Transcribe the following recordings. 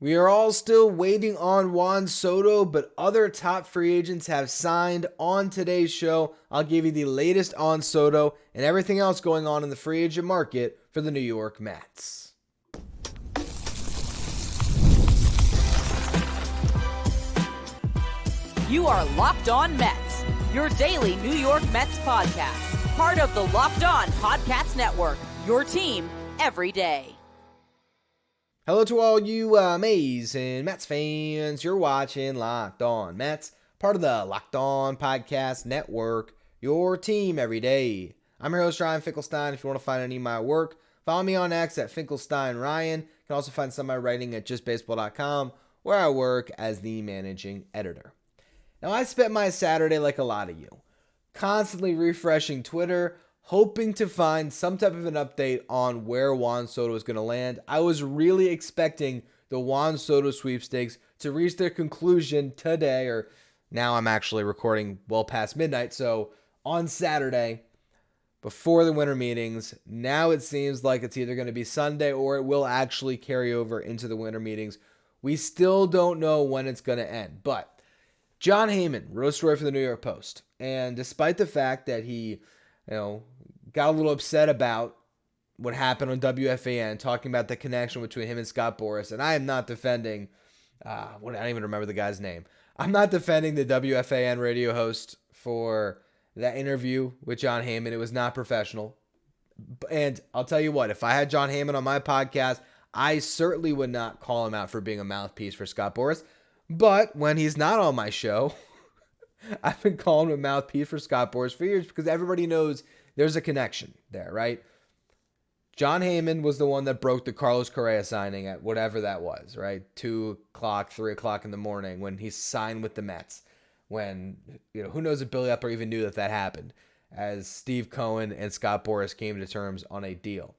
We are all still waiting on Juan Soto, but other top free agents have signed. On today's show, I'll give you the latest on Soto and everything else going on in the free agent market for the New York Mets. You are Locked On Mets, your daily New York Mets podcast. Part of the Locked On Podcast Network, your team every day. Hello to all you amazing Mets fans. You're watching Locked On Mets, part of the Locked On Podcast Network, your team every day. I'm your host, Ryan Finkelstein. If you want to find any of my work, follow me on X at FinkelsteinRyan. You can also find some of my writing at justbaseball.com, where I work as the managing editor. Now, I spent my Saturday like a lot of you, constantly refreshing Twitter, hoping to find some type of an update on where Juan Soto is going to land. I was really expecting the Juan Soto sweepstakes to reach their conclusion today, or now I'm actually recording well past midnight, so on Saturday, before the winter meetings. Now it seems like it's either going to be Sunday or it will actually carry over into the winter meetings. We still don't know when it's going to end, but Jon Heyman wrote a story for the New York Post, and despite the fact that he got a little upset about what happened on WFAN, talking about the connection between him and Scott Boras. And I am not defending, I don't even remember the guy's name. I'm not defending the WFAN radio host for that interview with Jon Heyman. It was not professional. And I'll tell you what, if I had Jon Heyman on my podcast, I certainly would not call him out for being a mouthpiece for Scott Boras. But when he's not on my show, I've been calling him a mouthpiece for Scott Boras for years because everybody knows there's a connection there, right? Jon Heyman was the one that broke the Carlos Correa signing at whatever that was, right? 2 o'clock, 3 o'clock in the morning when he signed with the Mets. When, who knows if Billy Epler even knew that happened, as Steve Cohen and Scott Boras came to terms on a deal.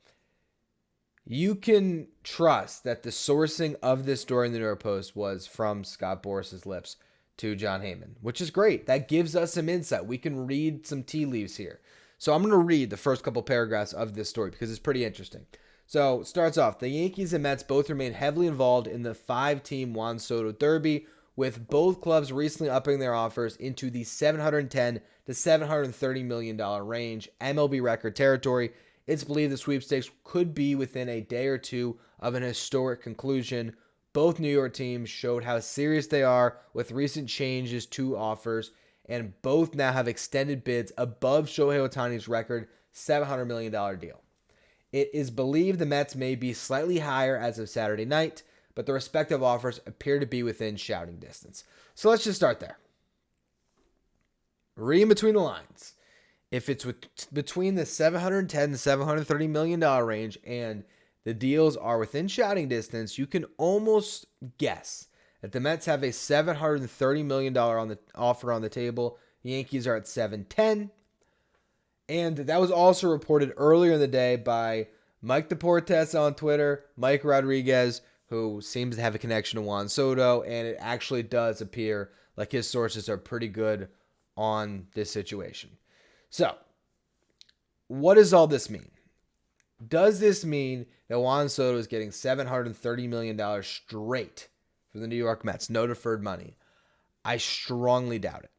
You can trust that the sourcing of this story in the New York Post was from Scott Boras' lips to Jon Heyman, which is great. That gives us some insight. We can read some tea leaves here. So I'm going to read the first couple paragraphs of this story because it's pretty interesting. So it starts off, the Yankees and Mets both remain heavily involved in the 5-team Juan Soto Derby, with both clubs recently upping their offers into the $710 to $730 million range, MLB record territory. It's believed the sweepstakes could be within a day or two of an historic conclusion. Both New York teams showed how serious they are with recent changes to offers, and both now have extended bids above Shohei Ohtani's record $700 million deal. It is believed the Mets may be slightly higher as of Saturday night, but the respective offers appear to be within shouting distance. So let's just start there. Reading between the lines. If it's between the $710 to $730 million range and the deals are within shouting distance, you can almost guess that the Mets have a $730 million offer on the table. The Yankees are at $710. And that was also reported earlier in the day by Mike DePortes on Twitter, Mike Rodriguez, who seems to have a connection to Juan Soto, and it actually does appear like his sources are pretty good on this situation. So, what does all this mean? Does this mean that Juan Soto is getting $730 million straight from the New York Mets? No deferred money. I strongly doubt it.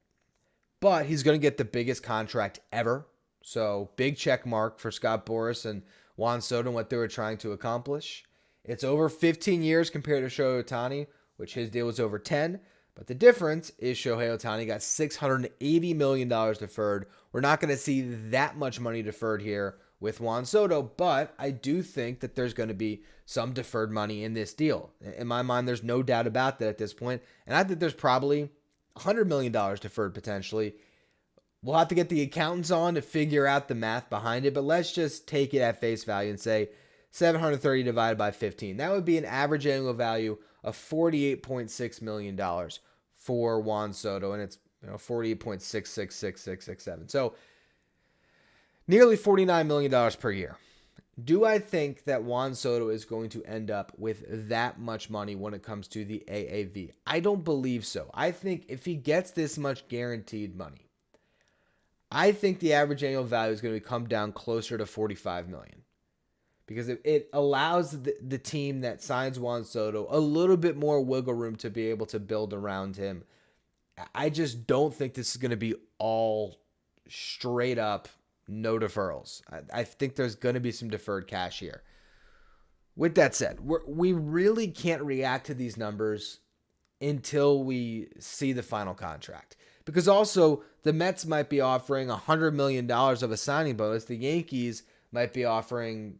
But he's going to get the biggest contract ever. So, big check mark for Scott Boras and Juan Soto and what they were trying to accomplish. It's over 15 years compared to Shohei Ohtani, which his deal was over 10. But the difference is Shohei Ohtani got $680 million deferred. We're not going to see that much money deferred here with Juan Soto, but I do think that there's going to be some deferred money in this deal. In my mind, there's no doubt about that at this point. And I think there's probably $100 million deferred potentially. We'll have to get the accountants on to figure out the math behind it, but let's just take it at face value and say 730 divided by 15. That would be an average annual value of $48.6 million for Juan Soto, and it's 48.666667. So nearly $49 million per year. Do I think that Juan Soto is going to end up with that much money when it comes to the AAV? I don't believe so. I think if he gets this much guaranteed money, I think the average annual value is going to come down closer to $45 million. because it allows the team that signs Juan Soto a little bit more wiggle room to be able to build around him. I just don't think this is going to be all straight up no deferrals. I think there's going to be some deferred cash here. With that said, we really can't react to these numbers until we see the final contract. Because also, the Mets might be offering $100 million of a signing bonus. The Yankees might be offering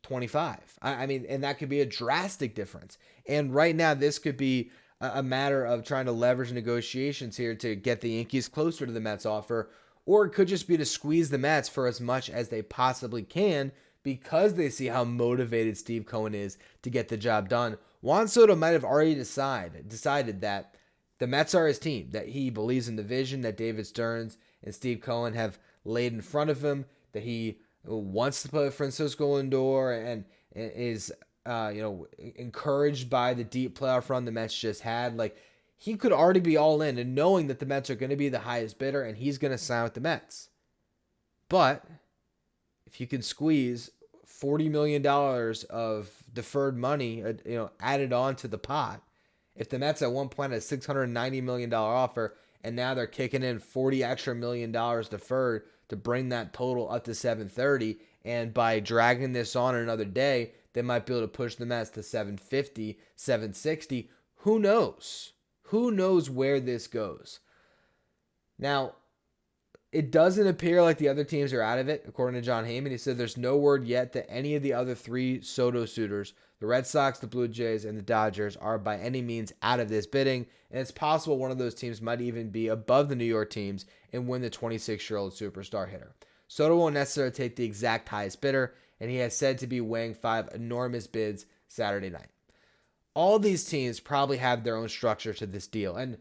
25. I mean, and that could be a drastic difference. And right now, this could be a matter of trying to leverage negotiations here to get the Yankees closer to the Mets offer, or it could just be to squeeze the Mets for as much as they possibly can because they see how motivated Steve Cohen is to get the job done. Juan Soto might have already decided that the Mets are his team, that he believes in the vision that David Stearns and Steve Cohen have laid in front of him, that he wants to play Francisco Lindor and is encouraged by the deep playoff run the Mets just had. Like, he could already be all in and knowing that the Mets are going to be the highest bidder and he's going to sign with the Mets. But if you can squeeze $40 million of deferred money, added on to the pot, if the Mets at one point had a $690 million offer and now they're kicking in $40 extra million deferred to bring that total up to 730, and by dragging this on another day, they might be able to push the Mets to 750, 760. Who knows? Who knows where this goes? Now, it doesn't appear like the other teams are out of it, according to John Heyman. He said there's no word yet that any of the other three Soto suitors, the Red Sox, the Blue Jays, and the Dodgers, are by any means out of this bidding, and it's possible one of those teams might even be above the New York teams and win the 26-year-old superstar hitter. Soto won't necessarily take the exact highest bidder, and he has said to be weighing 5 enormous bids Saturday night. All these teams probably have their own structure to this deal, and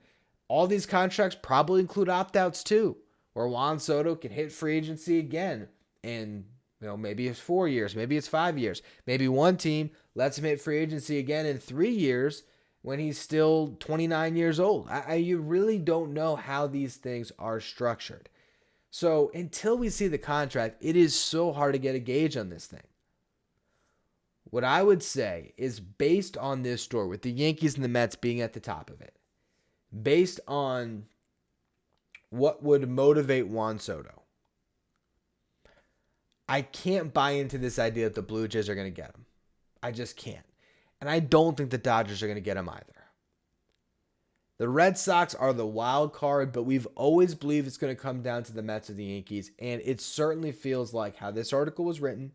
all these contracts probably include opt-outs too, where Juan Soto can hit free agency again in, maybe it's 4 years, maybe it's 5 years. Maybe one team lets him hit free agency again in 3 years when he's still 29 years old. You really don't know how these things are structured. So until we see the contract, it is so hard to get a gauge on this thing. What I would say is, based on this story, with the Yankees and the Mets being at the top of it, based on what would motivate Juan Soto, I can't buy into this idea that the Blue Jays are going to get him. I just can't. And I don't think the Dodgers are going to get him either. The Red Sox are the wild card, but we've always believed it's going to come down to the Mets or the Yankees, and it certainly feels like how this article was written,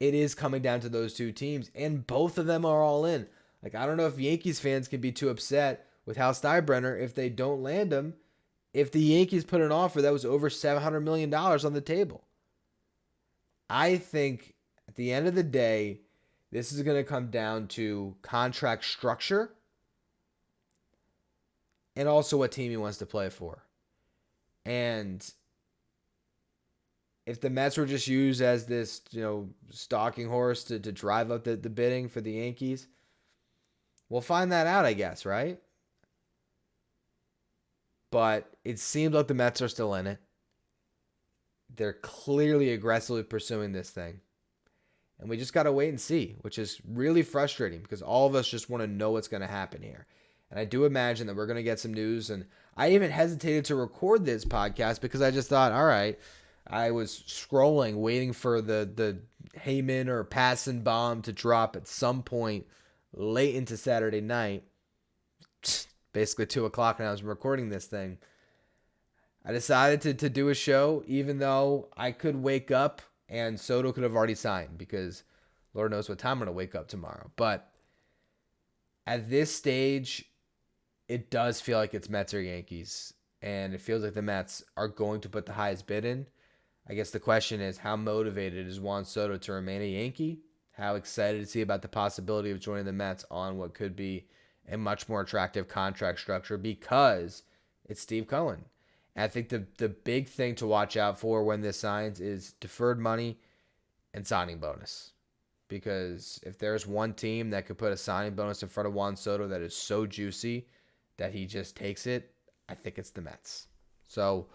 it is coming down to those two teams, and both of them are all in. Like, I don't know if Yankees fans can be too upset with Hal Steinbrenner if they don't land him, if the Yankees put an offer that was over $700 million on the table. I think at the end of the day, this is going to come down to contract structure and also what team he wants to play for. And if the Mets were just used as this, stalking horse to drive up the bidding for the Yankees, we'll find that out, I guess, right? But it seems like the Mets are still in it. They're clearly aggressively pursuing this thing. And we just got to wait and see, which is really frustrating because all of us just want to know what's going to happen here. And I do imagine that we're going to get some news. And I even hesitated to record this podcast because I just thought, all right, I was scrolling, waiting for the Heyman or Passan bomb to drop at some point late into Saturday night. Basically 2 o'clock when I was recording this thing. I decided to do a show, even though I could wake up and Soto could have already signed, because Lord knows what time I'm going to wake up tomorrow. But at this stage, it does feel like it's Mets or Yankees, and it feels like the Mets are going to put the highest bid in. I guess the question is, how motivated is Juan Soto to remain a Yankee? How excited is he about the possibility of joining the Mets on what could be a much more attractive contract structure because it's Steve Cohen? And I think the big thing to watch out for when this signs is deferred money and signing bonus. Because if there's one team that could put a signing bonus in front of Juan Soto that is so juicy that he just takes it, I think it's the Mets. So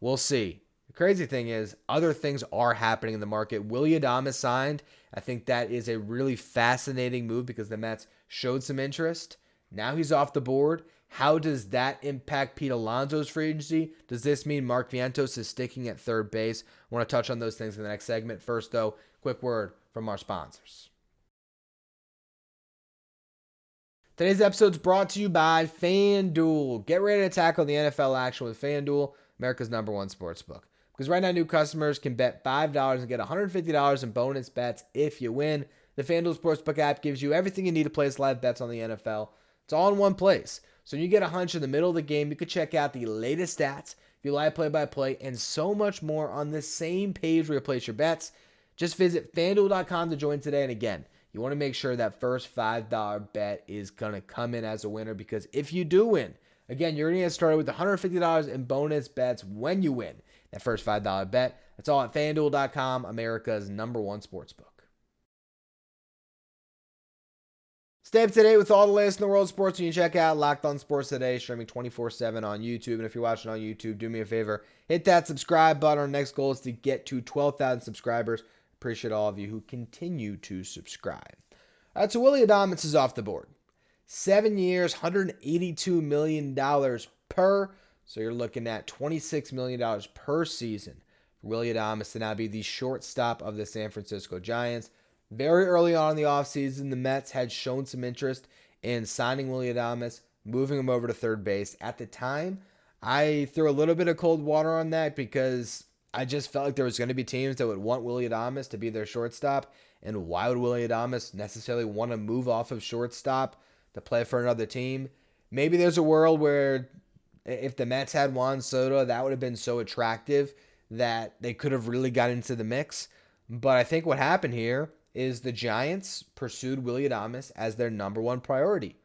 we'll see. The crazy thing is, other things are happening in the market. Willy Adames signed. I think that is a really fascinating move because the Mets showed some interest. Now he's off the board. How does that impact Pete Alonso's free agency? Does this mean Mark Vientos is sticking at third base? I want to touch on those things in the next segment. First, though, quick word from our sponsors. Today's episode is brought to you by FanDuel. Get ready to tackle the NFL action with FanDuel, America's #1 sportsbook. Because right now, new customers can bet $5 and get $150 in bonus bets if you win. The FanDuel Sportsbook app gives you everything you need to place live bets on the NFL. It's all in one place. So when you get a hunch in the middle of the game, you can check out the latest stats, view live play-by-play, and so much more on the same page where you place your bets. Just visit FanDuel.com to join today. And again, you want to make sure that first $5 bet is going to come in as a winner, because if you do win, again, you're going to get started with $150 in bonus bets when you win that first $5 bet. That's all at FanDuel.com, America's #1 sportsbook. Stay up to date with all the latest in the world of sports. You can check out Locked On Sports Today, streaming 24/7 on YouTube. And if you're watching on YouTube, do me a favor, hit that subscribe button. Our next goal is to get to 12,000 subscribers. Appreciate all of you who continue to subscribe. All right, so Willy Adames is off the board. 7 years, $182 million per. So you're looking at $26 million per season for Willy Adames to now be the shortstop of the San Francisco Giants. Very early on in the offseason, the Mets had shown some interest in signing Willy Adames, moving him over to third base. At the time, I threw a little bit of cold water on that because I just felt like there was going to be teams that would want Willy Adames to be their shortstop. And why would Willy Adames necessarily want to move off of shortstop to play for another team? Maybe there's a world where if the Mets had Juan Soto, that would have been so attractive that they could have really got into the mix. But I think what happened here is the Giants pursued Willy Adames as their #1 priority.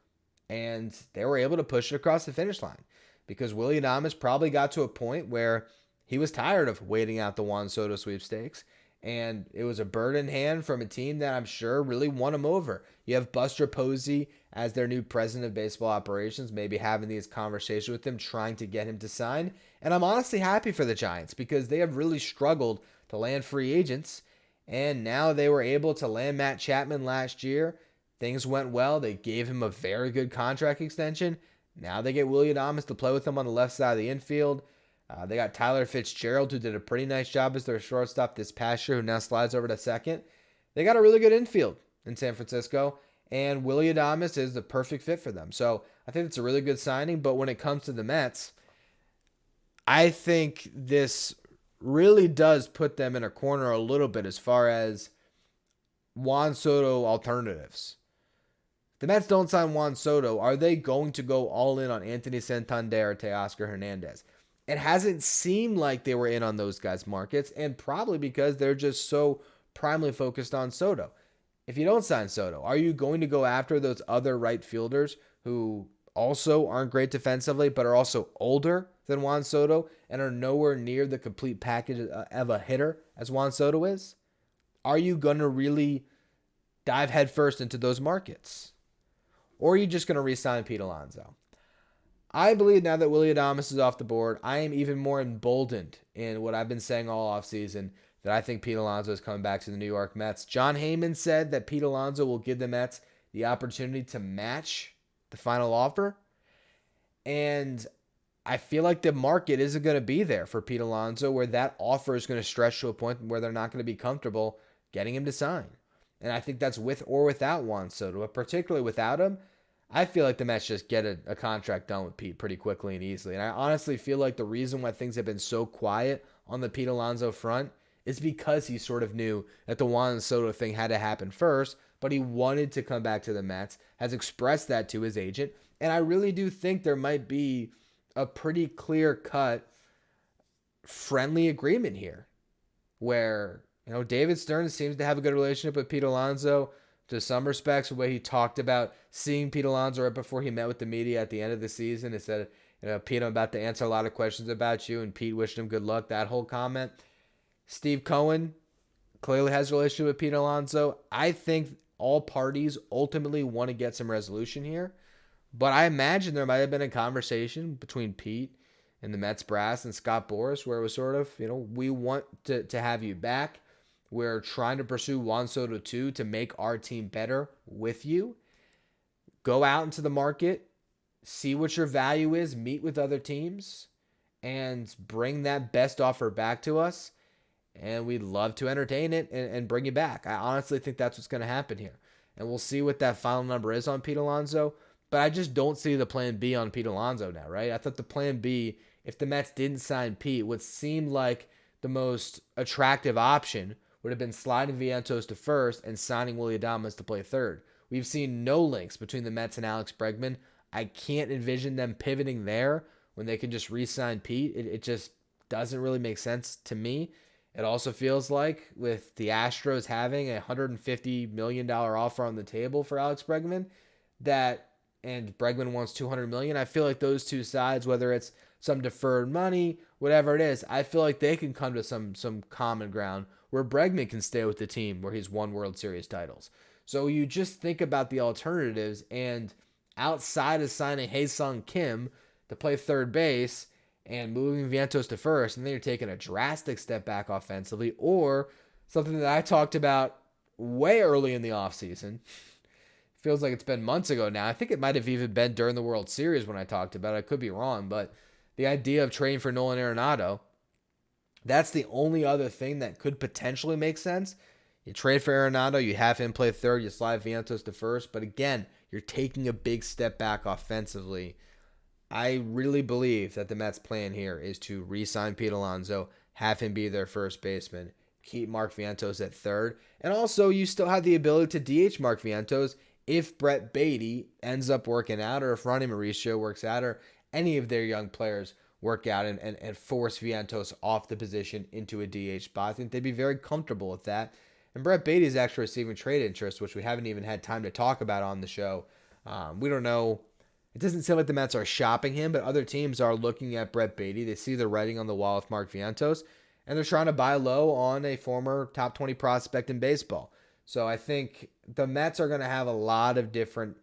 And they were able to push it across the finish line because Willy Adames probably got to a point where he was tired of waiting out the Juan Soto sweepstakes. And it was a bird in hand from a team that I'm sure really won him over. You have Buster Posey as their new president of baseball operations, maybe having these conversations with him, trying to get him to sign. And I'm honestly happy for the Giants because they have really struggled to land free agents. And now they were able to land Matt Chapman last year. Things went well. They gave him a very good contract extension. Now they get Willy Adames to play with them on the left side of the infield. They got Tyler Fitzgerald, who did a pretty nice job as their shortstop this past year, who now slides over to second. They got a really good infield in San Francisco, and Willy Adames is the perfect fit for them. So I think it's a really good signing, but when it comes to the Mets, I think this really does put them in a corner a little bit as far as Juan Soto alternatives. If the Mets don't sign Juan Soto, are they going to go all in on Anthony Santander or Teoscar Hernandez? It hasn't seemed like they were in on those guys' markets, and probably because they're just so primarily focused on Soto. If you don't sign Soto, are you going to go after those other right fielders who also aren't great defensively, but are also older than Juan Soto and are nowhere near the complete package of a hitter as Juan Soto is? Are you going to really dive headfirst into those markets? Or are you just going to re-sign Pete Alonso? I believe now that Willy Adames is off the board, I am even more emboldened in what I've been saying all offseason, that I think Pete Alonso is coming back to the New York Mets. John Heyman said that Pete Alonso will give the Mets the opportunity to match the final offer. And I feel like the market isn't going to be there for Pete Alonso, where that offer is going to stretch to a point where they're not going to be comfortable getting him to sign. And I think that's with or without Juan Soto, but particularly without him, I feel like the Mets just get a contract done with Pete pretty quickly and easily. And I honestly feel like the reason why things have been so quiet on the Pete Alonso front is because he sort of knew that the Juan Soto thing had to happen first, but he wanted to come back to the Mets, has expressed that to his agent. And I really do think there might be a pretty clear-cut friendly agreement here where, David Stern seems to have a good relationship with Pete Alonso. To some respects, the way he talked about seeing Pete Alonso right before he met with the media at the end of the season, he said, Pete, I'm about to answer a lot of questions about you, and Pete wished him good luck, that whole comment. Steve Cohen clearly has a relationship with Pete Alonso. I think all parties ultimately want to get some resolution here, but I imagine there might have been a conversation between Pete and the Mets brass and Scott Boras, where it was sort of, we want to have you back. We're trying to pursue Juan Soto too to make our team better with you. Go out into the market, see what your value is, meet with other teams, and bring that best offer back to us. And we'd love to entertain it and bring you back. I honestly think that's what's going to happen here. And we'll see what that final number is on Pete Alonso. But I just don't see the plan B on Pete Alonso now, right? I thought the plan B, if the Mets didn't sign Pete, what seemed like the most attractive option would have been sliding Vientos to first and signing Willy Adames to play third. We've seen no links between the Mets and Alex Bregman. I can't envision them pivoting there when they can just re-sign Pete. It just doesn't really make sense to me. It also feels like with the Astros having a $150 million offer on the table for Alex Bregman, and Bregman wants $200 million, I feel like those two sides, whether it's some deferred money, whatever it is, I feel like they can come to some common ground where Bregman can stay with the team where he's won World Series titles. So you just think about the alternatives, and outside of signing Hae-Sung Kim to play third base and moving Vientos to first, and then you're taking a drastic step back offensively, or something that I talked about way early in the offseason. Feels like it's been months ago now. I think it might have even been during the World Series when I talked about it. I could be wrong, but the idea of trading for Nolan Arenado, that's the only other thing that could potentially make sense. You trade for Arenado, you have him play third, you slide Vientos to first, but again, you're taking a big step back offensively. I really believe that the Mets' plan here is to re-sign Pete Alonso, have him be their first baseman, keep Mark Vientos at third, and also you still have the ability to DH Mark Vientos if Brett Beatty ends up working out, or if Ronnie Mauricio works out, or any of their young players work out and force Vientos off the position into a DH spot. I think they'd be very comfortable with that. And Brett Beatty is actually receiving trade interest, which we haven't even had time to talk about on the show. We don't know. It doesn't seem like the Mets are shopping him, but other teams are looking at Brett Beatty. They see the writing on the wall with Mark Vientos, and they're trying to buy low on a former top 20 prospect in baseball. So I think the Mets are going to have a lot of different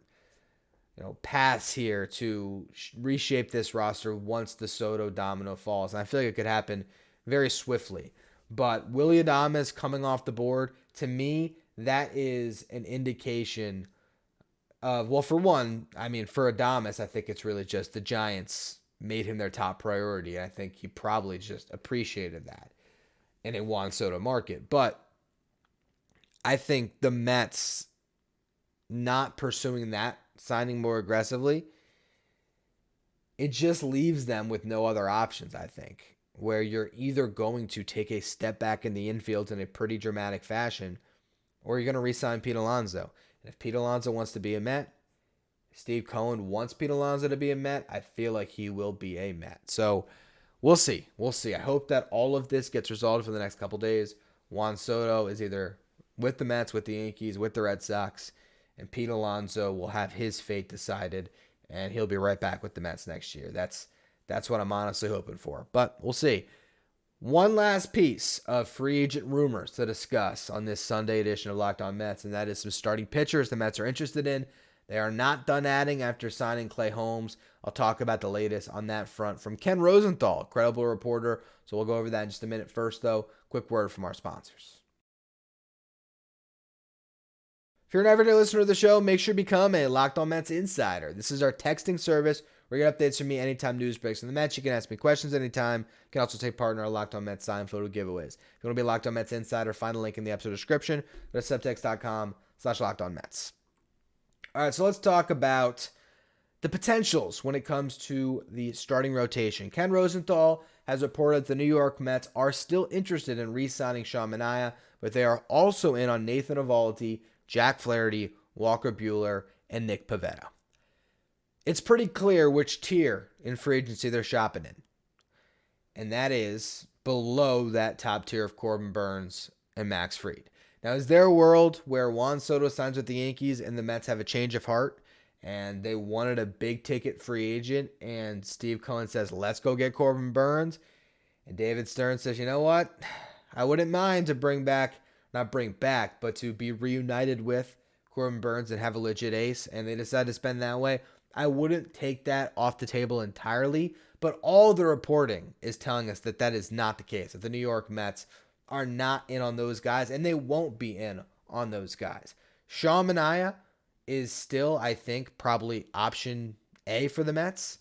paths here to reshape this roster once the Soto domino falls. And I feel like it could happen very swiftly. But Willy Adames coming off the board, to me, that is an indication of, well, for one, for Adames, I think it's really just the Giants made him their top priority. I think he probably just appreciated that in a Juan Soto market. But I think the Mets not pursuing that, signing more aggressively, it just leaves them with no other options, I think, where you're either going to take a step back in the infield in a pretty dramatic fashion, or you're going to re-sign Pete Alonso. And if Pete Alonso wants to be a Met, Steve Cohen wants Pete Alonso to be a Met, I feel like he will be a Met. So we'll see. We'll see. I hope that all of this gets resolved for the next couple days. Juan Soto is either with the Mets, with the Yankees, with the Red Sox, and Pete Alonso will have his fate decided, and he'll be right back with the Mets next year. That's what I'm honestly hoping for, but we'll see. One last piece of free agent rumors to discuss on this Sunday edition of Locked On Mets, and that is some starting pitchers the Mets are interested in. They are not done adding after signing Clay Holmes. I'll talk about the latest on that front from Ken Rosenthal, credible reporter, so we'll go over that in just a minute. First, though, quick word from our sponsors. If you're an everyday listener to the show, make sure to become a Locked On Mets insider. This is our texting service where you get updates from me anytime news breaks in the Mets. You can ask me questions anytime. You can also take part in our Locked On Mets sign photo giveaways. If you want to be a Locked On Mets insider, find the link in the episode description. Go to subtext.com/LockedOnMets. All right, so let's talk about the potentials when it comes to the starting rotation. Ken Rosenthal has reported the New York Mets are still interested in re-signing Sean Manaea, but they are also in on Nathan Eovaldi, Jack Flaherty, Walker Buehler, and Nick Pivetta. It's pretty clear which tier in free agency they're shopping in. And that is below that top tier of Corbin Burnes and Max Fried. Now, is there a world where Juan Soto signs with the Yankees and the Mets have a change of heart and they wanted a big ticket free agent and Steve Cohen says, let's go get Corbin Burnes? And David Stern says, you know what? I wouldn't mind to but to be reunited with Corbin Burnes and have a legit ace, and they decide to spend that way. I wouldn't take that off the table entirely, but all the reporting is telling us that that is not the case, that the New York Mets are not in on those guys, and they won't be in on those guys. Sean Manaea is still, I think, probably option A for the Mets,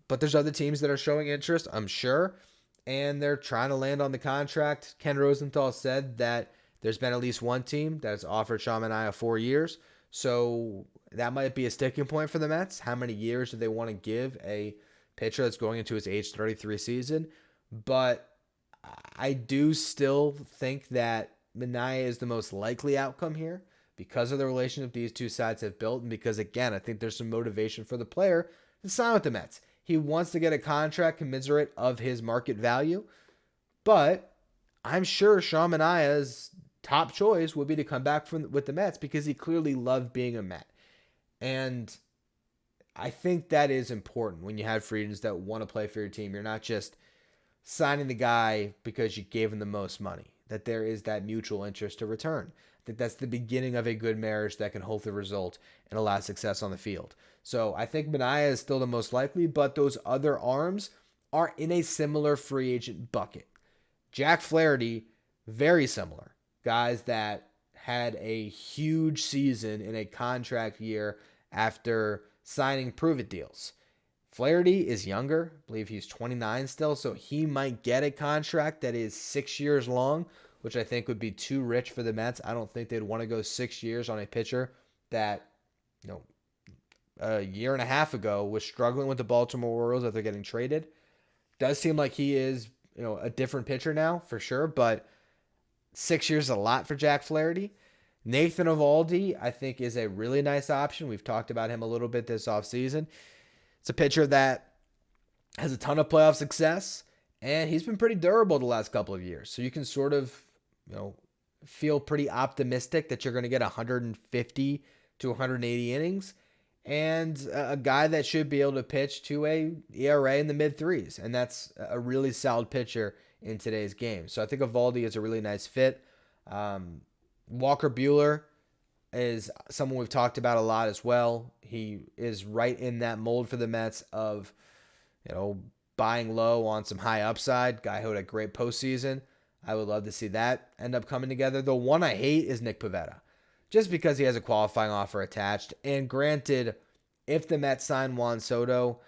but there's other teams that are showing interest, I'm sure, and they're trying to land on the contract. Ken Rosenthal said that there's been at least one team that has offered Sean Manaea 4 years, so that might be a sticking point for the Mets. How many years do they want to give a pitcher that's going into his age 33 season? But I do still think that Manaea is the most likely outcome here because of the relationship these two sides have built, and because, again, I think there's some motivation for the player to sign with the Mets. He wants to get a contract commensurate of his market value, but I'm sure Sean Manaea's top choice would be to come back with the Mets because he clearly loved being a Met. And I think that is important when you have free agents that want to play for your team. You're not just signing the guy because you gave him the most money, that there is that mutual interest to return. I think that's the beginning of a good marriage that can hopefully result in a lot of success on the field. So I think Manaea is still the most likely, but those other arms are in a similar free agent bucket. Jack Flaherty, very similar. Guys that had a huge season in a contract year after signing prove-it deals. Flaherty is younger. I believe he's 29 still, so he might get a contract that is 6 years long, which I think would be too rich for the Mets. I don't think they'd want to go 6 years on a pitcher that, a year and a half ago was struggling with the Baltimore Orioles after getting traded. Does seem like he is, a different pitcher now for sure, but 6 years is a lot for Jack Flaherty. Nathan Eovaldi, I think, is a really nice option. We've talked about him a little bit this offseason. It's a pitcher that has a ton of playoff success, and he's been pretty durable the last couple of years. So you can sort of, feel pretty optimistic that you're going to get 150 to 180 innings, and a guy that should be able to pitch to a ERA in the mid-threes. And that's a really solid pitcher in today's game. So I think Eovaldi is a really nice fit. Walker Buehler is someone we've talked about a lot as well. He is right in that mold for the Mets of, buying low on some high upside. Guy who had a great postseason. I would love to see that end up coming together. The one I hate is Nick Pivetta, just because he has a qualifying offer attached. And granted, if the Mets sign Juan Soto,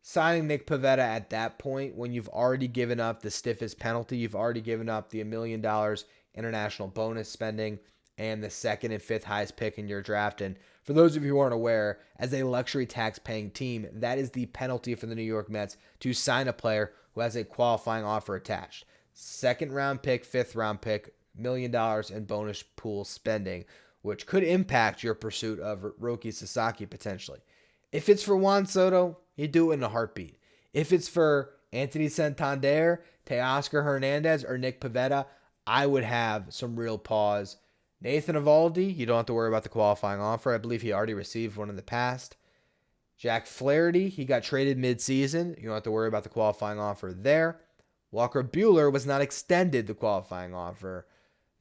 signing Nick Pivetta at that point, when you've already given up the stiffest penalty, you've already given up the $1 million international bonus spending and the second and fifth highest pick in your draft. And for those of you who aren't aware, as a luxury tax paying team, that is the penalty for the New York Mets to sign a player who has a qualifying offer attached. Second round pick, fifth round pick, $1 million in bonus pool spending, which could impact your pursuit of Roki Sasaki potentially. If it's for Juan Soto, you do it in a heartbeat. If it's for Anthony Santander, Teoscar Hernandez, or Nick Pivetta, I would have some real pause. Nathan Eovaldi, you don't have to worry about the qualifying offer. I believe he already received one in the past. Jack Flaherty, he got traded mid-season. You don't have to worry about the qualifying offer there. Walker Buehler was not extended the qualifying offer.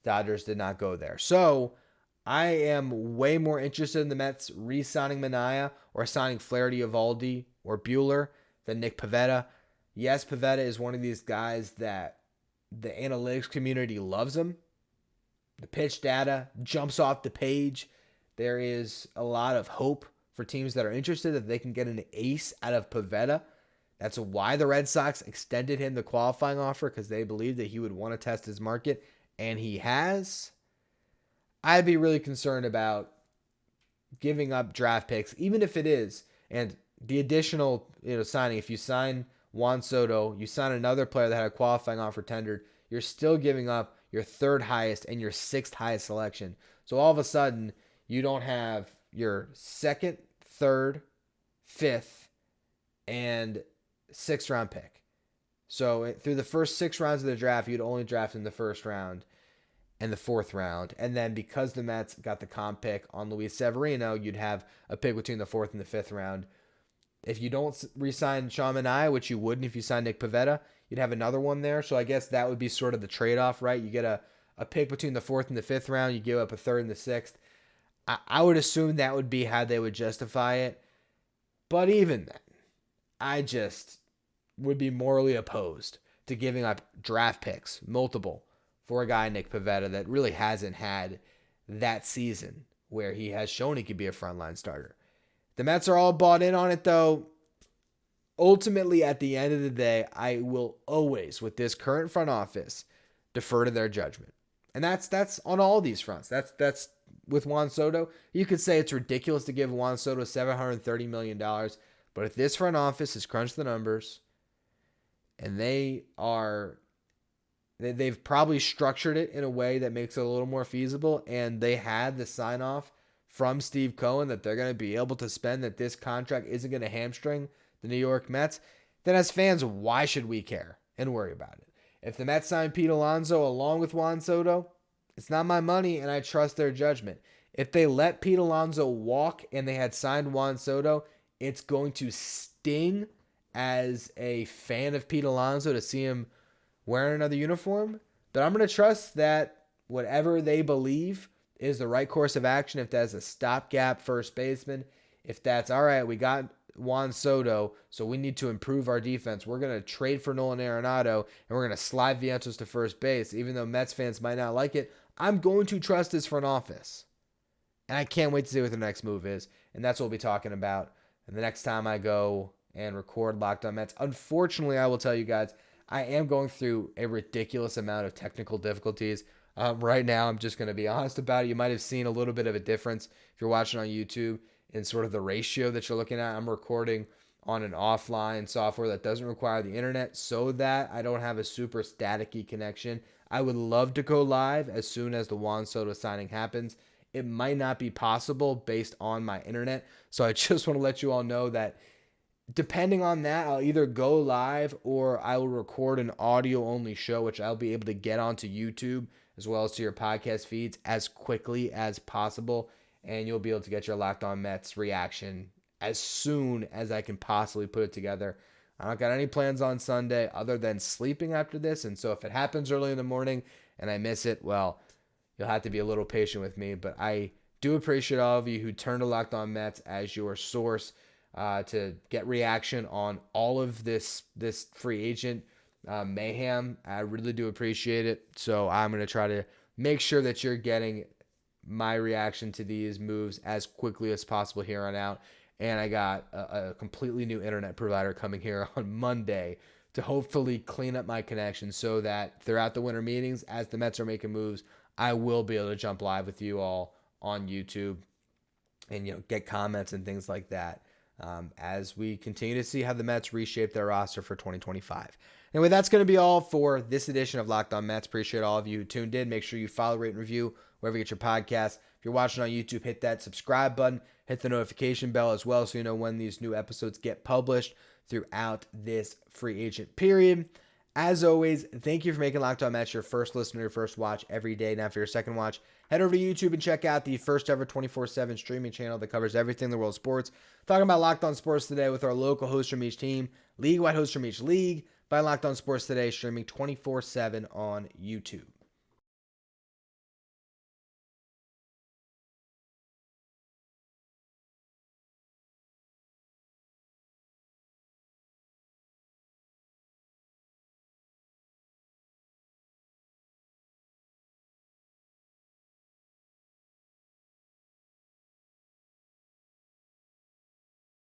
Dodgers did not go there. So I am way more interested in the Mets re-signing Manaea or signing Flaherty, Eovaldi, or Buehler than Nick Pivetta. Yes, Pivetta is one of these guys that the analytics community loves him. The pitch data jumps off the page. There is a lot of hope for teams that are interested that they can get an ace out of Pivetta. That's why the Red Sox extended him the qualifying offer, because they believed that he would want to test his market, and he has. I'd be really concerned about giving up draft picks, even if it is, and the additional signing. If you sign Juan Soto, you sign another player that had a qualifying offer tendered, you're still giving up your third highest and your sixth highest selection. So all of a sudden, you don't have your second, third, fifth, and sixth round pick. So through the first 6 rounds of the draft, you'd only draft in the first round and the fourth round. And then because the Mets got the comp pick on Luis Severino, you'd have a pick between the fourth and the fifth round. If you don't re-sign Sean Manaea, which you wouldn't if you signed Nick Pivetta, you'd have another one there. So I guess that would be sort of the trade-off, right? You get a pick between the fourth and the fifth round. You give up a third and the sixth. I would assume that would be how they would justify it. But even then, I just would be morally opposed to giving up draft picks, multiple, for a guy, Nick Pivetta, that really hasn't had that season where he has shown he could be a frontline starter. The Mets are all bought in on it, though. Ultimately, at the end of the day, I will always, with this current front office, defer to their judgment. And that's on all these fronts. That's with Juan Soto. You could say it's ridiculous to give Juan Soto $730 million, but if this front office has crunched the numbers and they've probably structured it in a way that makes it a little more feasible, and they had the sign off from Steve Cohen that they're going to be able to spend, that this contract isn't going to hamstring the New York Mets, then as fans, why should we care and worry about it? If the Mets sign Pete Alonso along with Juan Soto, it's not my money, and I trust their judgment. If they let Pete Alonso walk and they had signed Juan Soto, it's going to sting as a fan of Pete Alonso to see him wearing another uniform. But I'm going to trust that whatever they believe is the right course of action. If that's a stopgap first baseman, if that's, all right, we got Juan Soto, so we need to improve our defense, we're going to trade for Nolan Arenado, and we're going to slide Vientos to first base, even though Mets fans might not like it, I'm going to trust this front office. And I can't wait to see what the next move is. And that's what we'll be talking about. And the next time I go and record Locked On Mets, unfortunately, I will tell you guys, I am going through a ridiculous amount of technical difficulties. Right now, I'm just going to be honest about it. You might have seen a little bit of a difference if you're watching on YouTube in sort of the ratio that you're looking at. I'm recording on an offline software that doesn't require the internet so that I don't have a super staticky connection. I would love to go live as soon as the Juan Soto signing happens. It might not be possible based on my internet. So I just want to let you all know that depending on that, I'll either go live or I will record an audio-only show, which I'll be able to get onto YouTube as well as to your podcast feeds as quickly as possible. And you'll be able to get your Locked On Mets reaction as soon as I can possibly put it together. I don't got any plans on Sunday other than sleeping after this. And so if it happens early in the morning and I miss it, well, you'll have to be a little patient with me. But I do appreciate all of you who turn to Locked On Mets as your source to get reaction on all of this free agent mayhem. I really do appreciate it. So I'm going to try to make sure that you're getting my reaction to these moves as quickly as possible here on out. And I got a completely new internet provider coming here on Monday to hopefully clean up my connection so that throughout the winter meetings, as the Mets are making moves, I will be able to jump live with you all on YouTube and get comments and things like that as we continue to see how the Mets reshape their roster for 2025. Anyway, that's going to be all for this edition of Locked On Mets. Appreciate all of you who tuned in. Make sure you follow, rate, and review wherever you get your podcasts. If you're watching on YouTube, hit that subscribe button. Hit the notification bell as well so you know when these new episodes get published throughout this free agent period. As always, thank you for making Locked On Mets your first listen or your first watch every day. Now for your second watch, head over to YouTube and check out the first ever 24/7 streaming channel that covers everything in the world of sports. Talking about Locked On Sports today with our local hosts from each team, league-wide hosts from each league, by Locked On Sports Today, streaming 24/7 on YouTube.